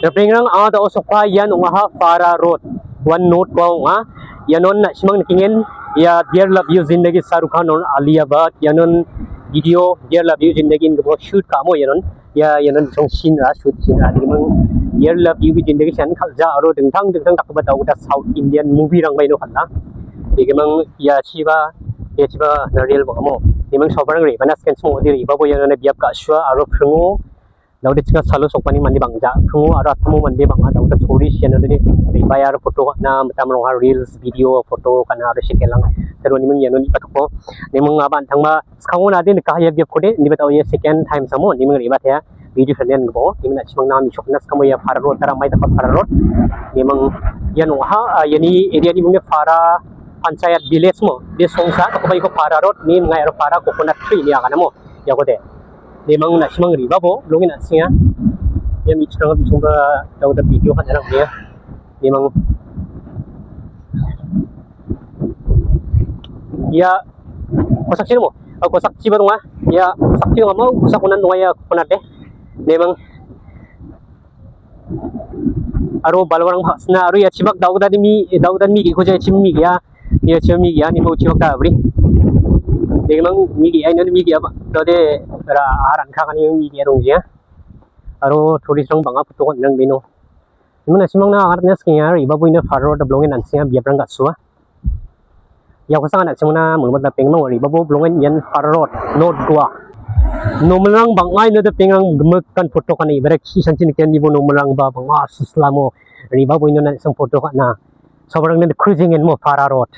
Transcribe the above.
Terpengrang ada osopa yan umaha Farah Road one note ko nga yanon na simang nakingin ya Dear Love You Zindagi Shahrukh Khan on Alia Bhatt yanon video Dear Love You Zindagi ko shoot ka mo yanon ya yanon song scene ra shoot scene ra dimang Dear Love You Zindagi chan khalja aro dingthang takba daw da South Indian movie rang mai no khala digimang ya chiba na real ba mo dimang sobrang ri panas kan smo diri babo yanon na biap ka shwa aro phungu Dauda cika salo sokpani mandi bangja phungu aro athamu mandi banga dauda chori channel ni bayar photo na matamrong ha reels video photo kana aro sikelang tero nimang yanon ipatko nimang aban thangma skhango na din ka yab khode ni bataw ye second time samo nimang riba thya video channel go nimang chimang na mi chokna skamo ya Farah Road tara mai ta Farah Road nimang yano ha yani area ni mung Farah panchayat village mo de songsa ko bai ko Farah Road ni ngai aro Farah coconut tree ni aga mo yakode Memang nak simang riba bo, longin nak singa. Ya mitra ngabi chunga daw da video kan jarang dia. Memang ya kosak sino mo. Kosak ciba tunga. Ya kosak ciba mo, kosak kunan tunga ya kunat deh. Memang aro balwarang hasna aro ya cibak daw da mi ko jay cimmi ya. Ya cimmi ya ni mo cibak da bri. Memang migi ay non migi aba dode ra aran kha kan yung migi rong dia aro thori song banga puto kon nang bino nimana simang na arnes kinya iba buina Farah Road blongin ansia biaprang gatsuwa ya ko sanga na simuna mulmat na pengmang iba bo blongin yan Farah Road note 2 nomelang bangai no de pengang gemek kan foto kan iba ki sanchin ken ni bo nomelang ba banga suslamo riba buina na isang foto kan na sobrang na cruising in mo Farah Road